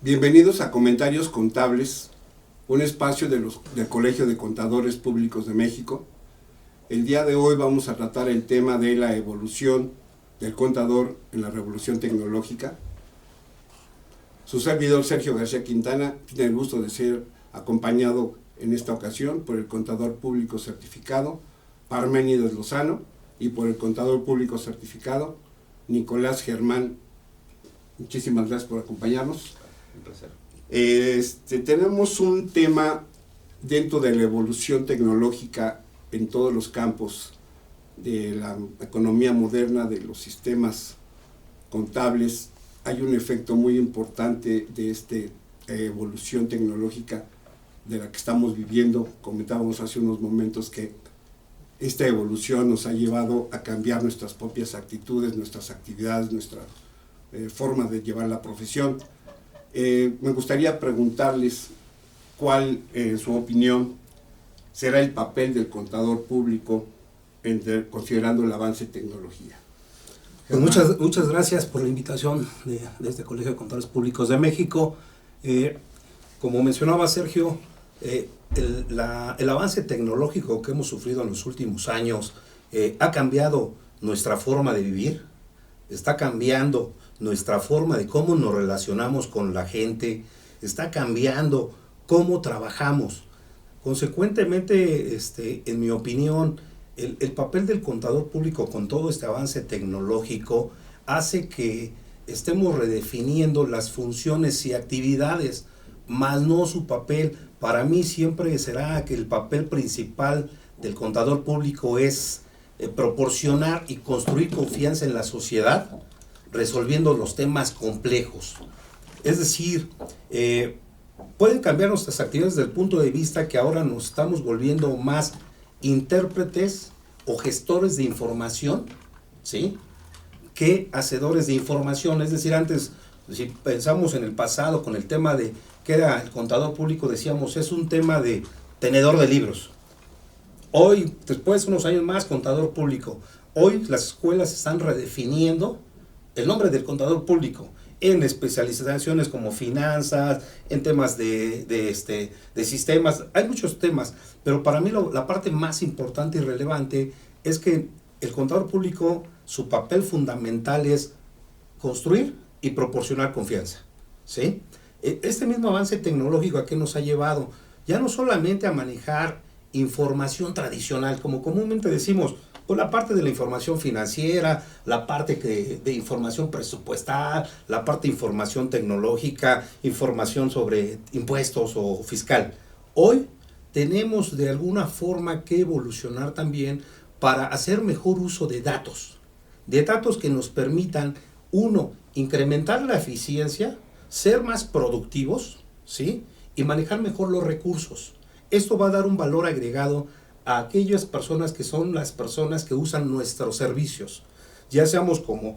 Bienvenidos a Comentarios Contables, un espacio del Colegio de Contadores Públicos de México. El día de hoy vamos a tratar el tema de la evolución del contador en la revolución tecnológica. Su servidor Sergio García Quintana tiene el gusto de ser acompañado en esta ocasión por el contador público certificado Parménides Lozano y por el contador público certificado Nicolás Germán. Muchísimas gracias por acompañarnos. Un placer. Tenemos un tema dentro de la evolución tecnológica en todos los campos de la economía moderna, de los sistemas contables. Hay un efecto muy importante de esta evolución tecnológica de la que estamos viviendo. Comentábamos hace unos momentos que esta evolución nos ha llevado a cambiar nuestras propias actitudes, nuestras actividades, nuestra forma de llevar la profesión. Me gustaría preguntarles cuál, en su opinión, será el papel del contador público considerando el avance de tecnología. Pues muchas gracias por la invitación de este Colegio de Contadores Públicos de México. Como mencionaba Sergio, el avance tecnológico que hemos sufrido en los últimos años ha cambiado nuestra forma de vivir, está cambiando nuestra forma de cómo nos relacionamos con la gente, está cambiando cómo trabajamos. Consecuentemente, en mi opinión, el papel del contador público con todo este avance tecnológico hace que estemos redefiniendo las funciones y actividades, más no su papel. Para mí siempre será que el papel principal del contador público es proporcionar y construir confianza en la sociedad, resolviendo los temas complejos. Es decir, pueden cambiar nuestras actividades desde el punto de vista que ahora nos estamos volviendo más intérpretes o gestores de información, ¿sí?, que hacedores de información. Es decir, antes, si pensamos en el pasado con el tema de que era el contador público, decíamos, es un tema de tenedor de libros. Hoy, después de unos años más, contador público. Hoy las escuelas están redefiniendo el nombre del contador público en especializaciones como finanzas, en temas de sistemas. Hay muchos temas, pero para mí la parte más importante y relevante es que el contador público, su papel fundamental es construir y proporcionar confianza, ¿sí? Este mismo avance tecnológico a qué nos ha llevado, ya no solamente a manejar información tradicional, como comúnmente decimos, por la parte de la información financiera, la parte de información presupuestal, la parte de información tecnológica, información sobre impuestos o fiscal. Hoy tenemos de alguna forma que evolucionar también para hacer mejor uso de datos que nos permitan, uno, incrementar la eficiencia, ser más productivos, ¿sí?, y manejar mejor los recursos. Esto va a dar un valor agregado a aquellas personas que son las personas que usan nuestros servicios, ya seamos como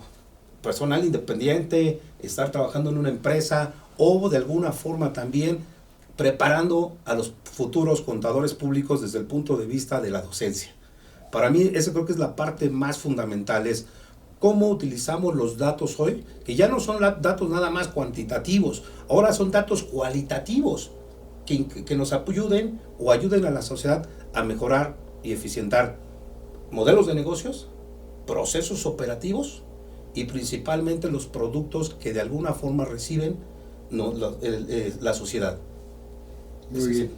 personal independiente, estar trabajando en una empresa o de alguna forma también preparando a los futuros contadores públicos desde el punto de vista de la docencia. Para mí eso creo que es la parte más fundamental, es cómo utilizamos los datos hoy, que ya no son datos nada más cuantitativos, ahora son datos cualitativos, que nos ayuden o ayuden a la sociedad a mejorar y eficientar modelos de negocios, procesos operativos y principalmente los productos que de alguna forma reciben la sociedad. Muy bien.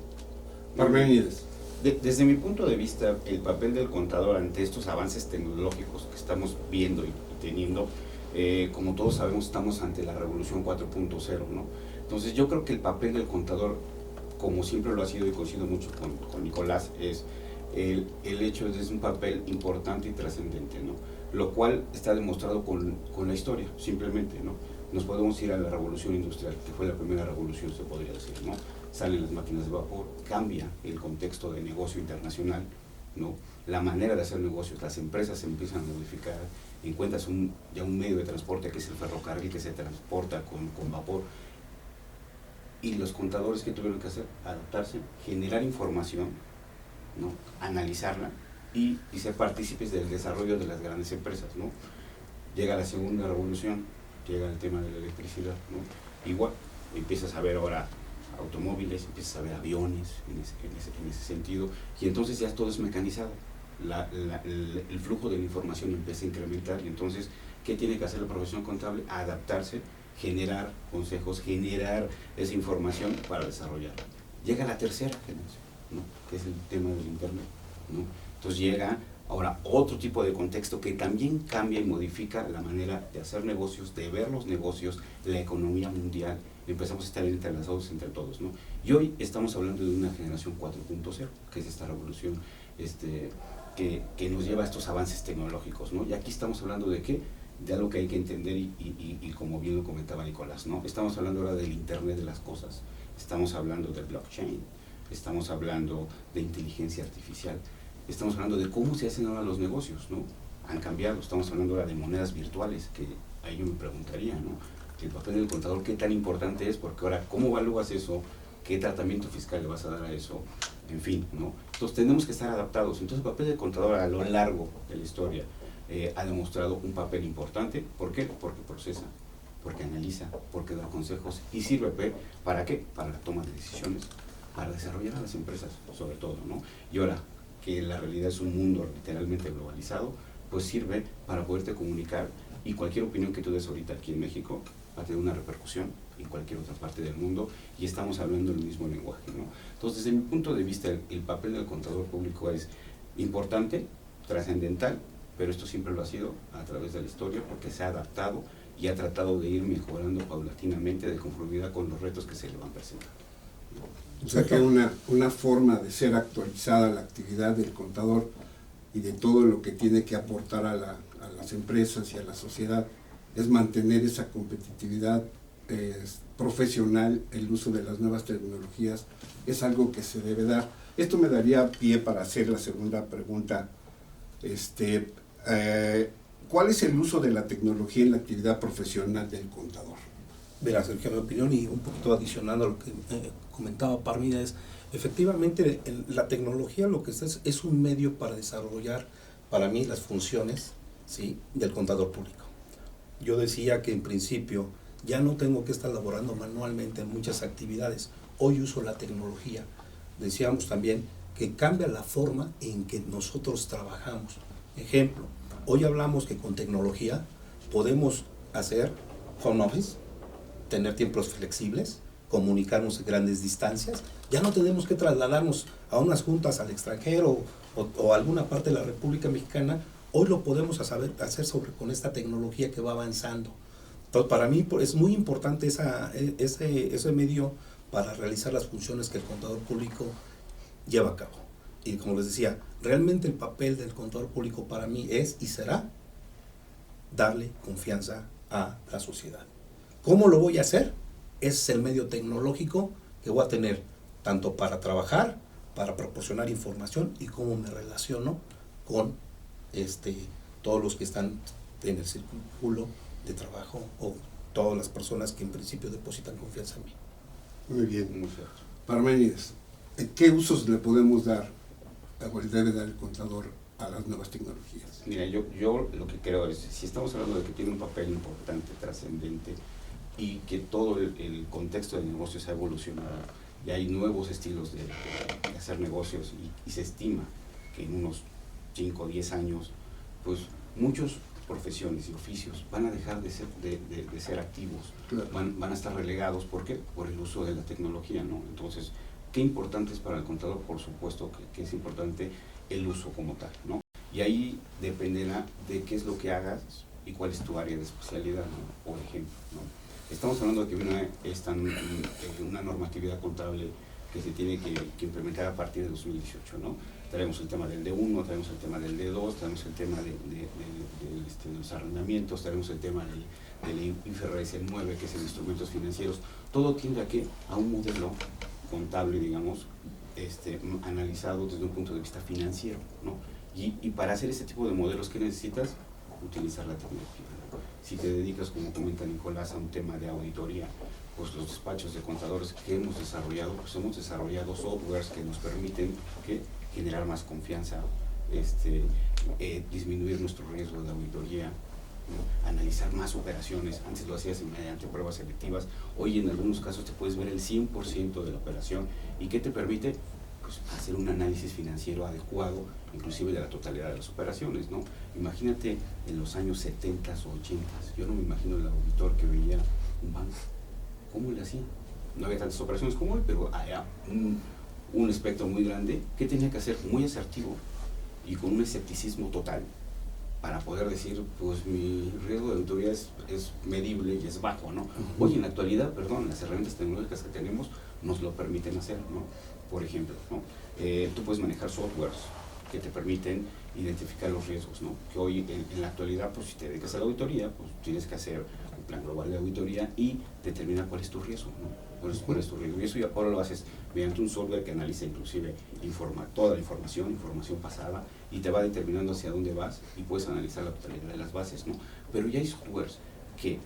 Parménides. Desde mi punto de vista, el papel del contador ante estos avances tecnológicos que estamos viendo y teniendo, como todos sabemos, estamos ante la revolución 4.0, ¿no? Entonces yo creo que el papel del contador, como siempre lo ha sido y coincido mucho con Nicolás, es el hecho de es un papel importante y trascendente, ¿no? Lo cual está demostrado con la historia, simplemente, ¿no? Nos podemos ir a la revolución industrial, que fue la primera revolución, se podría decir, ¿no? Salen las máquinas de vapor, cambia el contexto de negocio internacional, ¿no? La manera de hacer negocios, las empresas se empiezan a modificar, encuentras ya un medio de transporte que es el ferrocarril, que se transporta con vapor, y los contadores que tuvieron que hacer, adaptarse, generar información, ¿no?, analizarla y ser partícipes del desarrollo de las grandes empresas, ¿no? Llega la segunda revolución, llega el tema de la electricidad, ¿no? Igual, empiezas a ver ahora automóviles, empiezas a ver aviones en ese sentido, y entonces ya todo es mecanizado. El flujo de la información empieza a incrementar, y entonces, ¿qué tiene que hacer la profesión contable? Adaptarse, generar consejos, generar esa información para desarrollarla. Llega la tercera generación, ¿no? Que es el tema del Internet, ¿no? Entonces llega ahora otro tipo de contexto que también cambia y modifica la manera de hacer negocios, de ver los negocios, la economía mundial. Empezamos a estar entrelazados entre todos, ¿no? Y hoy estamos hablando de una generación 4.0, que es esta revolución que nos lleva a estos avances tecnológicos, ¿no? Y aquí estamos hablando de qué, de algo que hay que entender y como bien lo comentaba Nicolás, ¿no? Estamos hablando ahora del Internet de las cosas, estamos hablando del blockchain, estamos hablando de inteligencia artificial, estamos hablando de cómo se hacen ahora los negocios, ¿no? Han cambiado, estamos hablando ahora de monedas virtuales, que ahí yo me preguntaría, ¿no? El papel del contador, ¿qué tan importante es? Porque ahora, ¿cómo evalúas eso? ¿Qué tratamiento fiscal le vas a dar a eso? En fin, ¿no? Entonces tenemos que estar adaptados. Entonces el papel del contador a lo largo de la historia ha demostrado un papel importante. ¿Por qué? Porque procesa, porque analiza, porque da consejos y sirve ¿para qué? Para la toma de decisiones, para desarrollar a las empresas, sobre todo, ¿no? Y ahora que la realidad es un mundo literalmente globalizado, pues sirve para poderte comunicar, y cualquier opinión que tú des ahorita aquí en México va a tener una repercusión en cualquier otra parte del mundo, y estamos hablando el mismo lenguaje, ¿no? Entonces, desde mi punto de vista, el papel del contador público es importante, trascendental, pero esto siempre lo ha sido a través de la historia, porque se ha adaptado y ha tratado de ir mejorando paulatinamente de conformidad con los retos que se le van presentando. O sea que una forma de ser actualizada la actividad del contador y de todo lo que tiene que aportar a las empresas y a la sociedad es mantener esa competitividad profesional. El uso de las nuevas tecnologías es algo que se debe dar. Esto me daría pie para hacer la segunda pregunta. ¿Cuál es el uso de la tecnología en la actividad profesional del contador? Verás, Sergio, mi opinión, y un poquito adicionando a lo que comentaba Parmida, es efectivamente la tecnología lo que es un medio para desarrollar, para mí, las funciones, ¿sí?, del contador público. Yo decía que en principio ya no tengo que estar laborando manualmente en muchas actividades. Hoy uso la tecnología. Decíamos también que cambia la forma en que nosotros trabajamos. Ejemplo, hoy hablamos que con tecnología podemos hacer home office, tener tiempos flexibles, comunicarnos a grandes distancias. Ya no tenemos que trasladarnos a unas juntas al extranjero o a alguna parte de la República Mexicana. Hoy lo podemos hacer con esta tecnología que va avanzando. Entonces, para mí es muy importante ese medio para realizar las funciones que el contador público lleva a cabo. Y como les decía, realmente el papel del contador público para mí es y será darle confianza a la sociedad. ¿Cómo lo voy a hacer? Es el medio tecnológico que voy a tener tanto para trabajar, para proporcionar información, y cómo me relaciono con todos los que están en el círculo de trabajo o todas las personas que en principio depositan confianza en mí. Muy bien. Parménides, ¿qué usos le podemos dar o le debe dar el contador a las nuevas tecnologías? Mira, yo lo que creo es, si estamos hablando de que tiene un papel importante, trascendente, y que todo el contexto del negocio se ha evolucionado, y hay nuevos estilos de hacer negocios, y se estima que en unos 5 o 10 años, pues muchas profesiones y oficios van a dejar de ser activos, claro. van a estar relegados. ¿Por qué? Por el uso de la tecnología, ¿no? Entonces, ¿qué importante es para el contador? Por supuesto que es importante el uso como tal, ¿no? Y ahí dependerá de qué es lo que hagas y cuál es tu área de especialidad, ¿no? Por ejemplo, ¿no? Estamos hablando de que una normatividad contable que se tiene que implementar a partir de 2018, ¿no? Traemos el tema del D1, traemos el tema del D2, traemos el tema de los arrendamientos, traemos el tema del IFRS 9, que es el instrumentos financieros. Todo tiende a un modelo contable, digamos, analizado desde un punto de vista financiero, ¿no? Y para hacer este tipo de modelos, ¿qué necesitas? Utilizar la tecnología, ¿no? Si te dedicas, como comenta Nicolás, a un tema de auditoría, pues los despachos de contadores que hemos desarrollado, pues hemos desarrollado softwares que nos permiten generar más confianza, disminuir nuestro riesgo de auditoría, ¿no? Analizar más operaciones. Antes lo hacías mediante pruebas selectivas. Hoy en algunos casos te puedes ver el 100% de la operación. ¿Y qué te permite? Pues hacer un análisis financiero adecuado, inclusive de la totalidad de las operaciones, ¿no? Imagínate en los años 70 o 80, yo no me imagino el auditor que veía un banco. ¿Cómo le hacía? No había tantas operaciones como hoy, pero había un espectro muy grande. ¿Qué tenía que hacer? Muy asertivo y con un escepticismo total para poder decir, pues mi riesgo de auditoría es medible y es bajo, ¿no? Hoy en la actualidad, las herramientas tecnológicas que tenemos nos lo permiten hacer, ¿no? Por ejemplo, ¿no? Tú puedes manejar softwares que te permiten identificar los riesgos, ¿no? Que hoy en la actualidad, pues si te dedicas a la auditoría, pues tienes que hacer un plan global de auditoría y determinar cuál es tu riesgo, ¿no? ¿Cuál es tu riesgo? Y eso ya ahora lo haces mediante un software que analiza inclusive toda la información pasada, y te va determinando hacia dónde vas y puedes analizar la totalidad de las bases, ¿no? Pero ya hay softwares que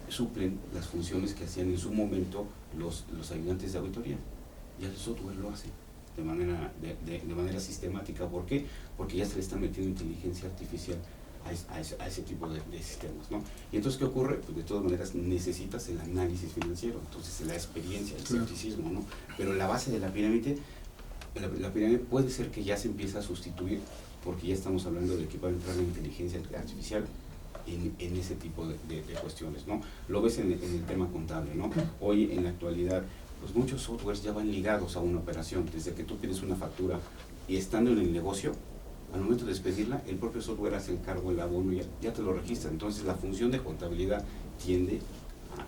suplen las funciones que hacían en su momento los ayudantes de auditoría. Ya el software lo hace de manera sistemática. ¿Por qué? Porque ya se le está metiendo inteligencia artificial a ese tipo de sistemas, ¿no? Y entonces, ¿qué ocurre? Pues de todas maneras necesitas el análisis financiero, entonces la experiencia, el escepticismo, ¿no? Pero la base de la pirámide puede ser que ya se empiece a sustituir, porque ya estamos hablando de que va a entrar la inteligencia artificial en ese tipo de cuestiones, ¿no? Lo ves en el tema contable, ¿no? Hoy en la actualidad, pues muchos softwares ya van ligados a una operación, desde que tú pides una factura y estando en el negocio, al momento de despedirla, el propio software hace el cargo, el abono, ya te lo registra. Entonces la función de contabilidad tiende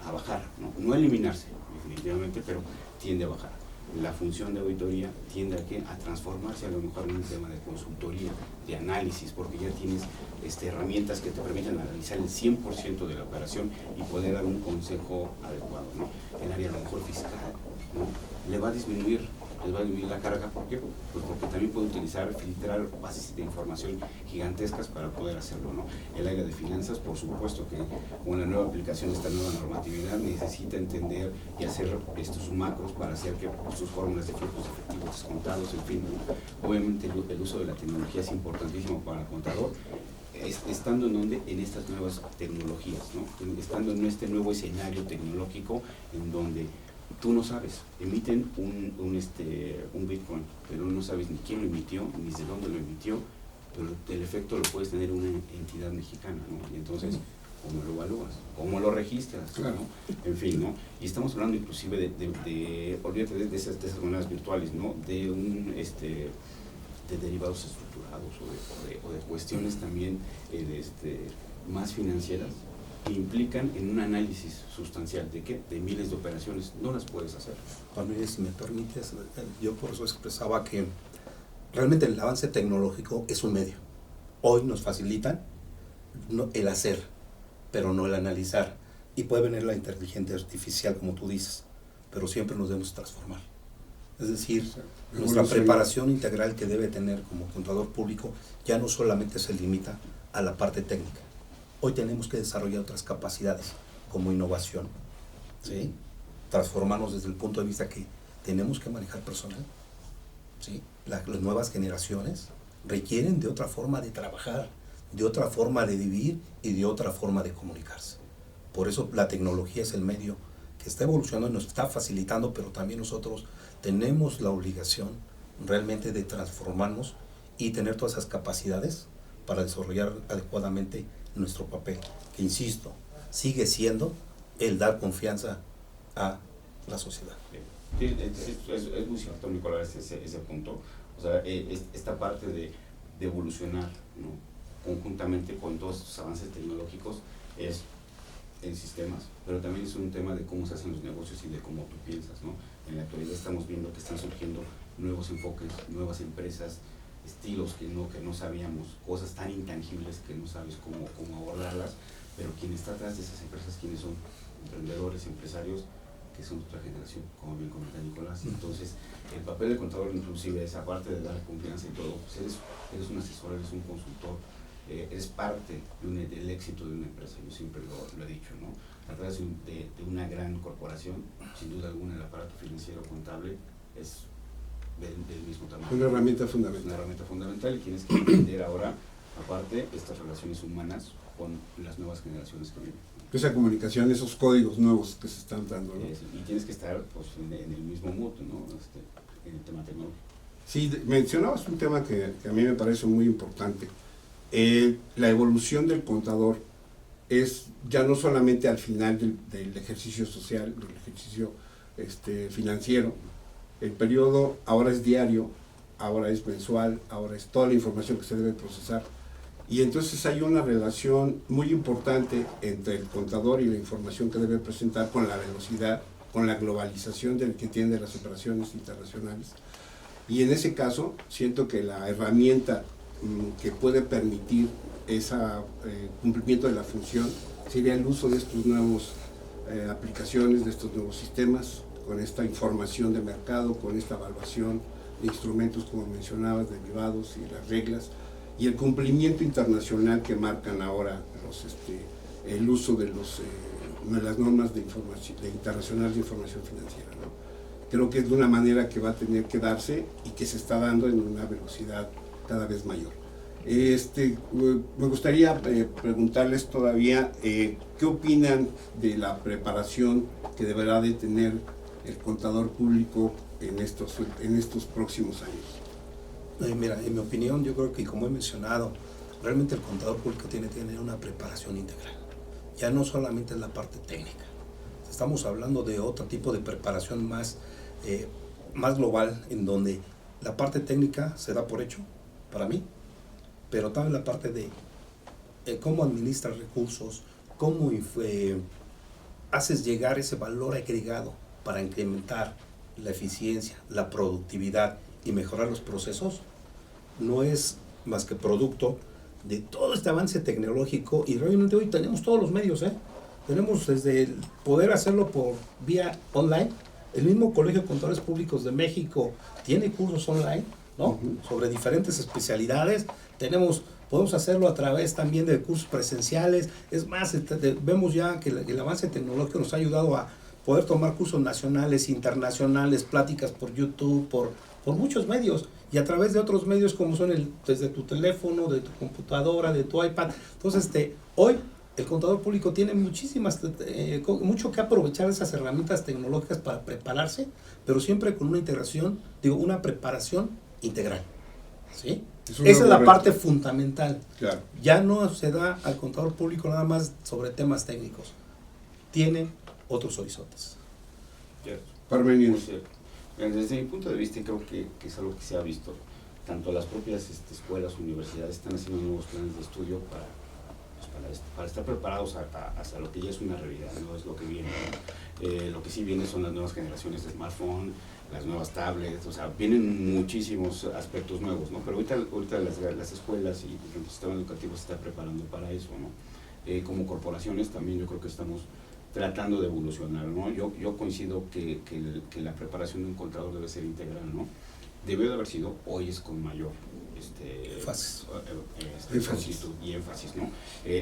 a bajar, no a eliminarse definitivamente, pero tiende a bajar. La función de auditoría tiende a transformarse a lo mejor en un tema de consultoría, de análisis, porque ya tienes herramientas que te permiten analizar el 100% de la operación y poder dar un consejo adecuado, ¿no? El área a lo mejor fiscal, ¿no? Le va a disminuir la carga. ¿Por qué? Pues porque también puede filtrar bases de información gigantescas para poder hacerlo, ¿no? El área de finanzas, por supuesto que con la nueva aplicación de esta nueva normatividad necesita entender y hacer estos macros para hacer que sus fórmulas de flujos efectivos descontados, en fin, ¿no? Obviamente el uso de la tecnología es importantísimo para el contador, estando en estas nuevas tecnologías, ¿no? Estando en este nuevo escenario tecnológico en donde tú no sabes, emiten un Bitcoin, pero no sabes ni quién lo emitió, ni de dónde lo emitió, pero el efecto lo puedes tener una entidad mexicana, ¿no? Y entonces, ¿cómo lo evalúas? ¿Cómo lo registras? Claro. ¿No? En fin, ¿no? Y estamos hablando inclusive olvídate de esas monedas virtuales, ¿no? De derivados estructurados o de cuestiones también más financieras, que implican en un análisis sustancial de qué, de miles de operaciones, no las puedes hacer. Juan Luis, si me permites, yo por eso expresaba que realmente el avance tecnológico es un medio. Hoy nos facilitan el hacer, pero no el analizar. Y puede venir la inteligencia artificial, como tú dices, pero siempre nos debemos transformar. Es decir, nuestra preparación integral que debe tener como contador público ya no solamente se limita a la parte técnica. Hoy tenemos que desarrollar otras capacidades, como innovación, ¿sí? Transformarnos desde el punto de vista que tenemos que manejar personal, ¿sí? Las nuevas generaciones requieren de otra forma de trabajar, de otra forma de vivir y de otra forma de comunicarse. Por eso la tecnología es el medio que está evolucionando y nos está facilitando, pero también nosotros tenemos la obligación realmente de transformarnos y tener todas esas capacidades para desarrollar adecuadamente nuestro papel, que insisto, sigue siendo el dar confianza a la sociedad. Sí, es muy cierto, Nicolás, ese punto. O sea, esta parte de evolucionar, ¿no? Conjuntamente con todos estos avances tecnológicos es en sistemas, pero también es un tema de cómo se hacen los negocios y de cómo tú piensas, ¿no? En la actualidad estamos viendo que están surgiendo nuevos enfoques, nuevas empresas, estilos que no sabíamos, cosas tan intangibles que no sabes cómo abordarlas, pero quien está atrás de esas empresas, quienes son emprendedores, empresarios, que son de otra generación, como bien comenta Nicolás. Entonces, el papel del contador inclusive es, aparte de dar confianza y todo, pues eres un asesor, eres un consultor, eres parte del éxito de una empresa. Yo siempre lo he dicho, ¿no? A través de una gran corporación, sin duda alguna el aparato financiero contable es del mismo tamaño. Una herramienta fundamental. Una herramienta fundamental, y tienes que entender ahora aparte estas relaciones humanas con las nuevas generaciones que vienen. Esa comunicación, esos códigos nuevos que se están dando, ¿no? Y tienes que estar pues, en el mismo mood, ¿no? En el tema tecnológico. Sí, mencionabas un tema que a mí me parece muy importante. La evolución del contador es ya no solamente al final del ejercicio social, del ejercicio financiero. El periodo ahora es diario, ahora es mensual, ahora es toda la información que se debe procesar. Y entonces hay una relación muy importante entre el contador y la información que debe presentar con la velocidad, con la globalización que tiene las operaciones internacionales. Y en ese caso, siento que la herramienta que puede permitir ese cumplimiento de la función sería el uso de estos nuevos aplicaciones, de estos nuevos sistemas, con esta información de mercado, con esta evaluación de instrumentos, como mencionabas, derivados y las reglas, y el cumplimiento internacional que marcan ahora el uso de las normas internacionales de información financiera, ¿no? Creo que es de una manera que va a tener que darse y que se está dando en una velocidad cada vez mayor. Me gustaría preguntarles todavía qué opinan de la preparación que deberá de tener el contador público en estos próximos años. Mira, en mi opinión, yo creo que, como he mencionado, realmente el contador público tiene que tener una preparación integral. Ya no solamente es la parte técnica. Estamos hablando de otro tipo de preparación más global, en donde la parte técnica se da por hecho, para mí, pero también la parte de cómo administras recursos, cómo haces llegar ese valor agregado para incrementar la eficiencia, la productividad y mejorar los procesos, no es más que producto de todo este avance tecnológico. Y realmente hoy tenemos todos los medios, tenemos desde el poder hacerlo por vía online. El mismo Colegio de Contadores Públicos de México tiene cursos online, ¿no? Sobre diferentes especialidades. Podemos hacerlo a través también de cursos presenciales. Es más, vemos ya que el avance tecnológico nos ha ayudado a poder tomar cursos nacionales, internacionales, pláticas por YouTube, por muchos medios, y a través de otros medios como son desde tu teléfono, de tu computadora, de tu iPad. Entonces, hoy el contador público tiene mucho que aprovechar esas herramientas tecnológicas para prepararse, pero siempre con una preparación integral, ¿sí? Esa es la parte fundamental. Claro. Ya no se da al contador público nada más sobre temas técnicos. Tiene otros horizontes. Parmenides. Desde mi punto de vista, creo que es algo que se ha visto. Tanto las propias escuelas, universidades están haciendo nuevos planes de estudio para estar preparados hacia lo que ya es una realidad, no es lo que viene, ¿no? Lo que sí viene son las nuevas generaciones de smartphone, las nuevas tablets, o sea, vienen muchísimos aspectos nuevos, ¿no? Pero ahorita las escuelas y el sistema educativo se está preparando para eso, ¿no? Como corporaciones también yo creo que estamos tratando de evolucionar, ¿no? Yo coincido que la preparación de un contador debe ser integral, ¿no? Debió de haber sido, hoy es con mayor énfasis y énfasis, ¿no?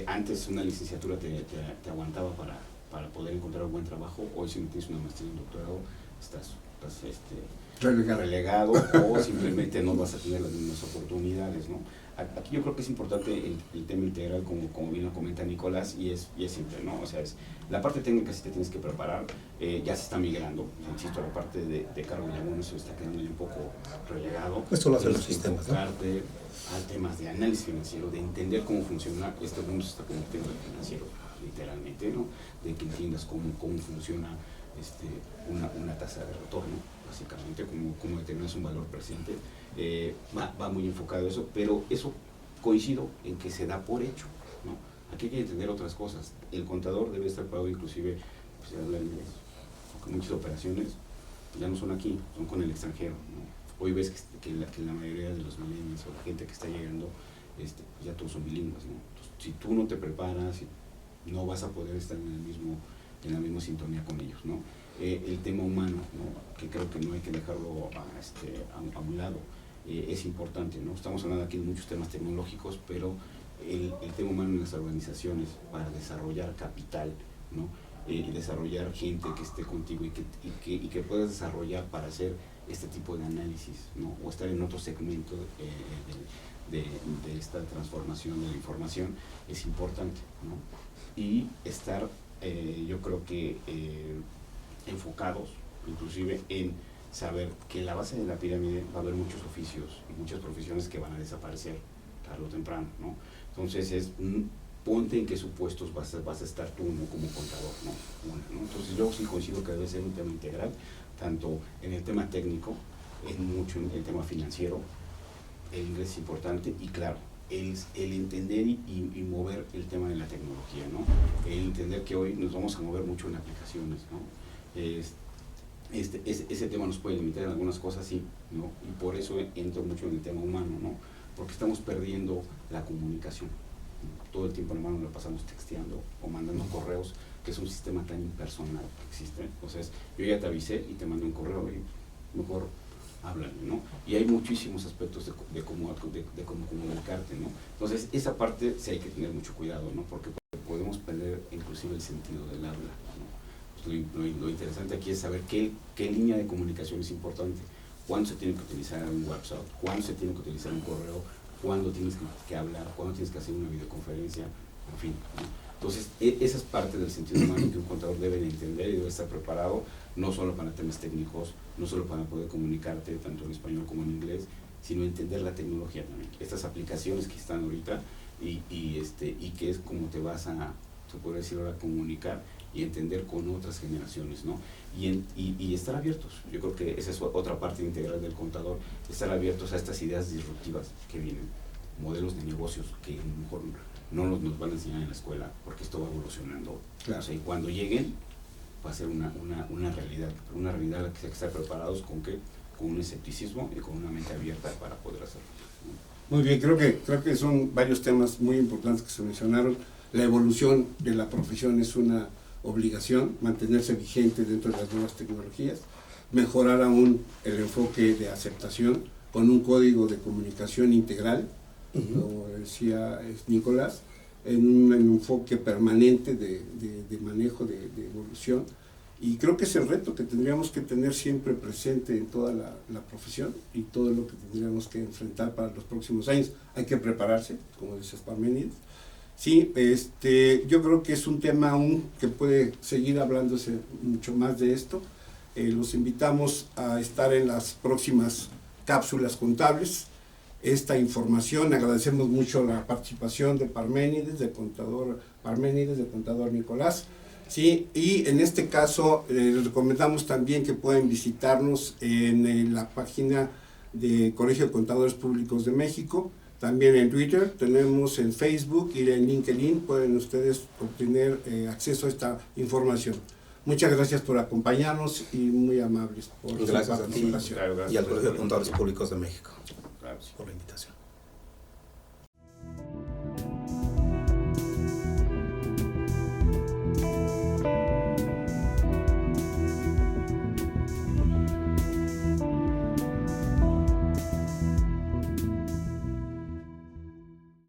Antes una licenciatura te aguantaba para poder encontrar un buen trabajo. Hoy si no tienes una maestría y un doctorado estás relegado o simplemente no vas a tener las mismas oportunidades, ¿no? Aquí yo creo que es importante el tema integral, como bien lo comenta Nicolás, y es simple, ¿no? O sea, la parte técnica sí te tienes que preparar, ya se está migrando, insisto, la parte de cargo y abono se está quedando un poco relegado. Esto lo hacen los sistemas, ¿no? A temas de análisis financiero, de entender cómo funciona, este mundo se está convirtiendo en financiero, literalmente, ¿no? De que entiendas cómo funciona una tasa de retorno, básicamente, cómo determinas un valor presente. Va muy enfocado a eso, pero eso coincido en que se da por hecho, ¿no? Aquí hay que entender otras cosas. El contador debe estar preparado, inclusive, pues, de hablar inglés, porque muchas operaciones ya no son aquí, son con el extranjero, ¿no? Hoy ves que la mayoría de los millennials o la gente que está llegando, pues ya todos son bilingües, ¿no? Entonces, si tú no te preparas, no vas a poder estar en la misma sintonía con ellos, ¿no? El tema humano, ¿no? Que creo que no hay que dejarlo a un lado, es importante, ¿no? Estamos hablando aquí de muchos temas tecnológicos, pero el tema humano en las organizaciones para desarrollar capital, ¿no? Y desarrollar gente que esté contigo y que puedas desarrollar para hacer este tipo de análisis, ¿no? O estar en otro segmento de esta transformación de la información es importante, ¿no? Y estar, yo creo que enfocados inclusive en saber que en la base de la pirámide va a haber muchos oficios y muchas profesiones que van a desaparecer tarde o temprano, ¿no? Entonces es ponte en qué supuestos vas a estar tú como contador, ¿no? ¿no? Entonces yo sí coincido que debe ser un tema integral, tanto en el tema técnico, mucho en el tema financiero. El inglés es importante y claro, el entender y mover el tema de la tecnología, ¿no? El entender que hoy nos vamos a mover mucho en aplicaciones, ¿no? Ese tema nos puede limitar en algunas cosas, sí, ¿no? Y por eso entro mucho en el tema humano, ¿no? Porque estamos perdiendo la comunicación. Todo el tiempo, hermano, lo pasamos texteando o mandando correos, que es un sistema tan impersonal que existe. Entonces, yo ya te avisé y te mandé un correo y mejor háblame, ¿no? Y hay muchísimos aspectos de cómo comunicarte, ¿no? Entonces, esa parte sí hay que tener mucho cuidado, ¿no? Porque podemos perder inclusive el sentido del habla, ¿no? Pues lo interesante aquí es saber qué línea de comunicación es importante, cuándo se tiene que utilizar un WhatsApp, cuándo se tiene que utilizar un correo, cuándo tienes que hablar, cuándo tienes que hacer una videoconferencia, en fin, ¿no? Entonces, esa es parte del sentido humano que un contador debe de entender y debe estar preparado, no solo para temas técnicos, no solo para poder comunicarte tanto en español como en inglés, sino entender la tecnología también, estas aplicaciones que están ahorita y que es como te vas a, se puede decir ahora, comunicar y entender con otras generaciones, ¿no? Y estar abiertos. Yo creo que esa es otra parte integral del contador, estar abiertos a estas ideas disruptivas que vienen, modelos de negocios que a lo mejor no nos van a enseñar en la escuela, porque esto va evolucionando. Claro. O sea, y cuando lleguen, va a ser una realidad a la que hay que estar preparados con un escepticismo y con una mente abierta para poder hacerlo. Muy bien, creo que son varios temas muy importantes que se mencionaron. La evolución de la profesión es una obligación, mantenerse vigente dentro de las nuevas tecnologías, mejorar aún el enfoque de aceptación con un código de comunicación integral, como decía Nicolás, en un enfoque permanente de manejo, de evolución. Y creo que es el reto que tendríamos que tener siempre presente en toda la profesión y todo lo que tendríamos que enfrentar para los próximos años. Hay que prepararse, como dice Parménides. Sí, yo creo que es un tema aún que puede seguir hablándose mucho más de esto. Los invitamos a estar en las próximas cápsulas contables. Esta información, agradecemos mucho la participación de Parménides, del contador Nicolás. Sí, y en este caso les recomendamos también que pueden visitarnos en la página de Colegio de Contadores Públicos de México, también en Twitter, tenemos en Facebook y en LinkedIn, pueden ustedes obtener acceso a esta información. Muchas gracias por acompañarnos y muy amables por su participación. Y al Colegio de Contadores Públicos de México por la invitación.